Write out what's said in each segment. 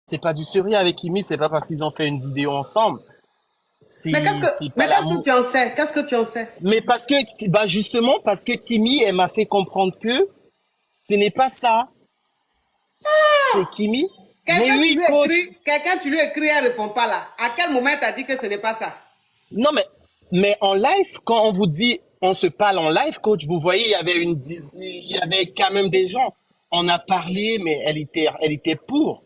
C'est pas du sérieux avec Kimi, c'est pas parce qu'ils ont fait une vidéo ensemble. C'est pas Mais qu'est-ce que l'amour. tu en sais? Qu'est-ce que tu en sais? Mais parce que, bah justement, parce que Kimi, elle m'a fait comprendre que ce n'est pas ça. C'est Kimi. Mais oui, coach. Quelqu'un, tu lui écris, elle répond pas là. À quel moment t'as dit que ce n'est pas ça? Non, mais en live, quand on vous dit, on se parle en live, coach, vous voyez, il y avait quand même des gens. On a parlé, mais elle était pour.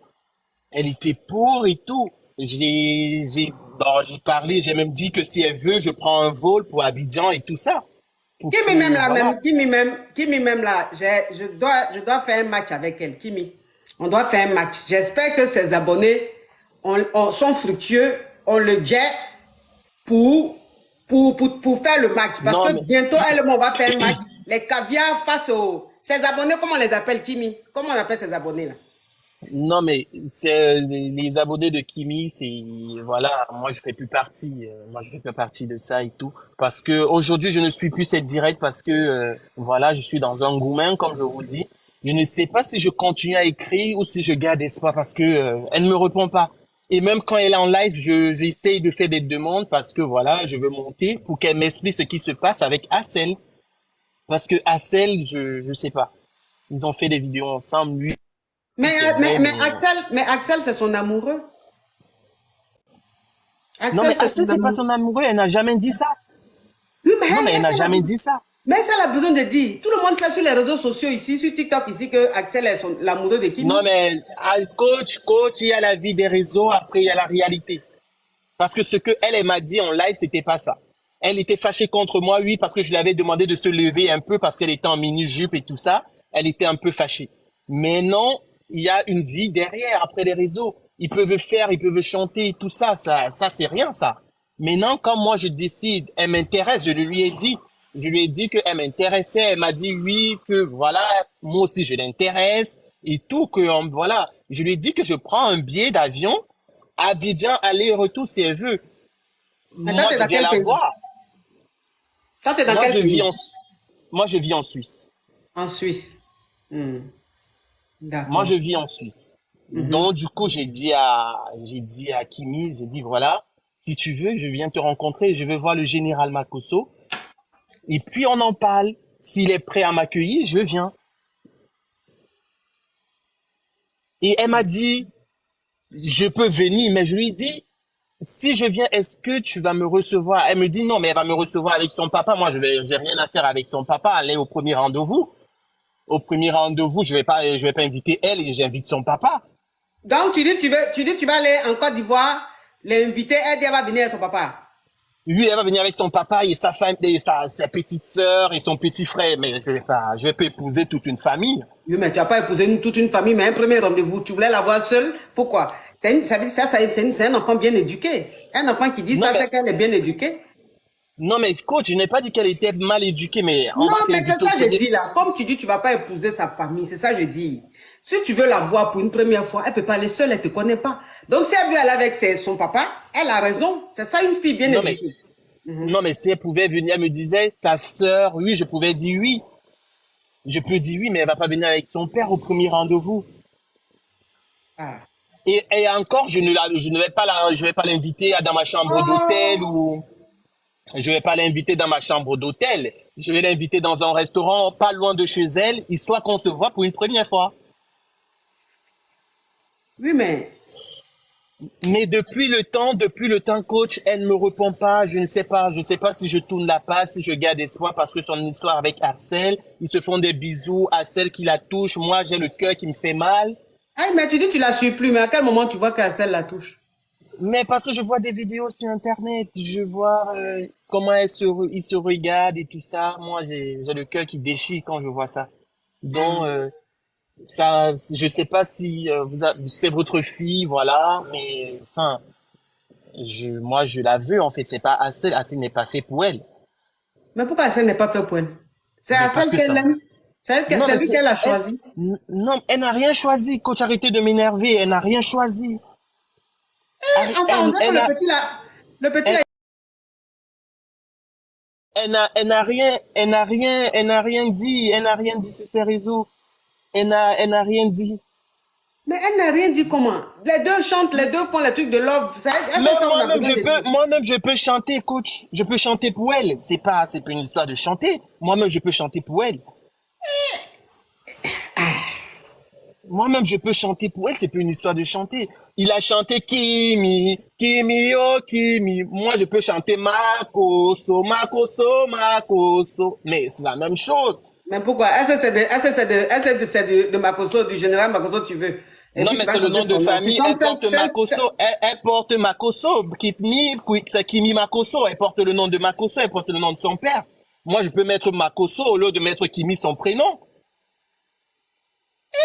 Elle était pour et tout. J'ai parlé, j'ai même dit que si elle veut, je prends un vol pour Abidjan et tout ça. Pour que, voilà. Kimi même là, je dois faire un match avec elle. Kimi, on doit faire un match. J'espère que ses abonnés sont fructueux, on le jet pour, pour faire le match. Parce Non, que mais, bientôt, elle et moi, on va faire un match. Les caviars face aux... Ses abonnés, comment on les appelle, Kimi? Comment on appelle ses abonnés là? non, mais c'est les abonnés de Kimi, c'est voilà, moi je fais plus partie, moi je fais plus partie de ça et tout, parce que aujourd'hui je ne suis plus cette directe parce que voilà, je suis dans un goumin comme je vous dis. Je ne sais pas si je continue à écrire ou si je garde espoir parce que elle ne me répond pas. Et même quand elle est en live, j'essaye de faire des demandes parce que voilà, je veux monter pour qu'elle m'explique ce qui se passe avec Assel, parce que Assel, je sais pas. Ils ont fait des vidéos ensemble, lui, c'est vrai, Mais Axel, c'est son amoureux. non, Axel, mais c'est Assez, son c'est pas amoureux. son amoureux, elle n'a jamais dit ça. Oui, mais Non, mais elle n'a elle a jamais besoin. dit ça. Mais ça, elle a besoin de dire. Tout le monde sait sur les réseaux sociaux ici, sur TikTok ici, que Axel est l'amoureux de Non, Kimi. mais coach, il y a la vie des réseaux, après il y a la réalité. Parce que ce que elle m'a dit en live, c'était pas ça. Elle était fâchée contre moi, oui, parce que je lui avais demandé de se lever un peu parce qu'elle était en mini-jupe et tout ça. Elle était un peu fâchée. Mais non, il y a une vie derrière, après les réseaux. Ils peuvent faire, ils peuvent chanter, et tout ça, ça c'est rien, ça. Maintenant, quand moi je décide, elle m'intéresse, je lui ai dit qu'elle m'intéressait, elle m'a dit oui, que voilà, moi aussi je l'intéresse, et tout, que voilà. Je lui ai dit que je prends un billet d'avion, Abidjan, aller-retour si elle veut. Mais toi, Moi, tu es je dans viens quel la pays? voir. Toi, tu es dans Moi, quel je vis pays? en, moi, je vis en Suisse. En Suisse. Hmm, Moi, d'accord. je vis en Suisse. Mhm. Donc, du coup, j'ai dit à Kimi, j'ai dit, voilà, si tu veux, je viens te rencontrer, je vais voir le général Makosso. Et puis, on en parle. S'il est prêt à m'accueillir, je viens. Et elle m'a dit, je peux venir, mais je lui ai dit, si je viens, est-ce que tu vas me recevoir? Elle me dit, non, mais elle va me recevoir avec son papa. Moi, j'ai rien à faire avec son papa. Aller au premier rendez-vous. Au premier rendez-vous, je vais pas inviter elle et j'invite son papa. Donc, tu dis, tu vas aller en Côte d'Ivoire, l'inviter, elle dit, elle va venir avec son papa. Lui, elle va venir avec son papa et sa femme et sa petite sœur et son petit frère. Mais je vais pas épouser toute une famille. Oui, mais tu n'as pas épousé toute une famille, mais un premier rendez-vous, tu voulais la voir seule. Pourquoi? Ça veut dire c'est un enfant bien éduqué. Un enfant qui dit Non, ça, mais, c'est qu'elle est bien éduquée. non, mais coach, je n'ai pas dit qu'elle était mal éduquée, mais on Non, va mais c'est t'inviter au ça que je premier. dis là. Comme tu dis, tu ne vas pas épouser sa famille. C'est ça que je dis. Si tu veux la voir pour une première fois, elle ne peut pas aller seule, elle ne te connaît pas. Donc, si elle veut aller avec son papa, elle a raison. C'est ça une fille bien Non, mais, éduquée. Mhm. non, mais si elle pouvait venir, elle me disait, sa sœur, oui, je pouvais dire oui. Je peux dire oui, mais elle va pas venir avec son père au premier rendez-vous. Ah. Et encore, je ne vais pas je vais pas l'inviter dans ma chambre d'hôtel Oh, ou je vais pas l'inviter dans ma chambre d'hôtel. Je vais l'inviter dans un restaurant pas loin de chez elle, histoire qu'on se voit pour une première fois. oui, mais Mais depuis le temps, coach, elle ne me répond pas. Je ne sais pas si je tourne la page, si je garde espoir parce que son histoire avec Arcel, ils se font des bisous, Arcel qui la touche, moi j'ai le cœur qui me fait mal. ah, mais tu dis que tu la suis plus, mais à quel moment tu vois qu'Astelle la touche? Mais parce que je vois des vidéos sur Internet, je vois comment ils se regardent et tout ça. Moi, j'ai le cœur qui déchire quand je vois ça. Donc, Ah. ça, je sais pas si c'est votre fille, voilà, mais enfin, moi, je la veux en fait. C'est pas assez, assez n'est pas fait pour elle. Mais pourquoi Astelle n'est pas fait pour elle? C'est Mais à parce celle que qu'elle ça. aime. Non, C'est mais lui c'est qu'elle a elle. choisi. Non, elle n'a rien choisi. Coach, arrêtez de m'énerver. Elle n'a rien choisi. Enfin, on dirait que le petit là, Elle, elle n'a rien dit sur ses réseaux. Elle n'a rien dit. Mais elle n'a rien dit comment. Les deux chantent, les deux font les trucs de love. Elle Mais fait ça, on a besoin de... moi-même, je peux chanter, coach. Je peux chanter pour elle. C'est pas une histoire de chanter. Moi-même, je peux chanter pour elle. Moi-même, je peux chanter pour elle. C'est pas une histoire de chanter. Il a chanté Kimi, Kimi, oh Kimi. Moi, je peux chanter Makoso, Makoso, Makoso. Mais c'est la même chose. Mais pourquoi? Est-ce que c'est de Makoso, du général Makoso, tu veux? Et Non, puis tu mais vas c'est le chanter nom de son nom. Tu famille. Elle chantes porte Makoso. Elle porte Makoso. C'est Kimi Makoso. Elle porte le nom de Makoso. Elle porte le nom de son père. Moi, je peux mettre Makoso au lieu de mettre Kimi son prénom.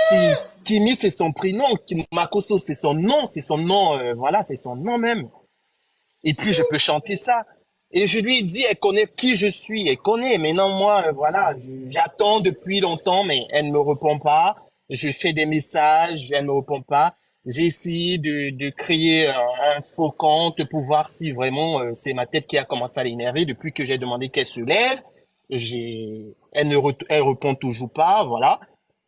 Si Kimi c'est son prénom, Makoso c'est son nom, voilà, c'est son nom même. Et puis je peux chanter ça. Et je lui ai dit, elle connaît qui je suis, elle connaît. Maintenant moi, voilà, j'attends depuis longtemps, mais elle ne me répond pas. Je fais des messages, elle ne me répond pas. J'ai essayé de créer un faux compte pour voir si vraiment c'est ma tête qui a commencé à l'énerver depuis que j'ai demandé qu'elle se lève. Elle répond toujours pas, voilà.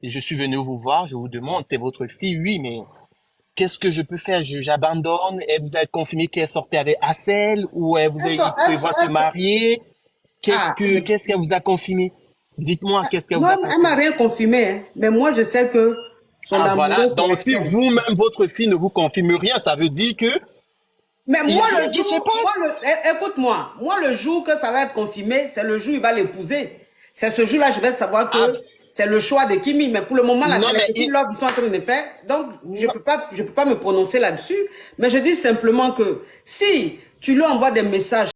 Et je suis venu vous voir, je vous demande, c'est votre fille, oui, mais qu'est-ce que je peux faire? J'abandonne. Elle vous a confirmé qu'elle sortait avec Assel ou Elle il sort, prévoit se marier? Ah, Qu'est-ce qu'elle vous a confirmé? Dites-moi, qu'est-ce qu'elle vous a non, elle m'a confirmé? rien confirmé, hein. Mais moi, je sais que son Ah, voilà. amoureux, c'est Donc, si Estelle. vous-même, votre fille ne vous confirme rien, ça veut dire que Mais il y moi, a rien le qui se jour, passe. écoute-moi, moi, le jour que ça va être confirmé, c'est le jour où il va l'épouser. C'est ce jour-là, je vais savoir Ah, que c'est le choix de Kimi. Mais pour le moment, là, non, c'est les mais petits lobes qui sont en train de faire. Donc, non, je peux pas me prononcer là-dessus. Mais je dis simplement que si tu lui envoies des messages,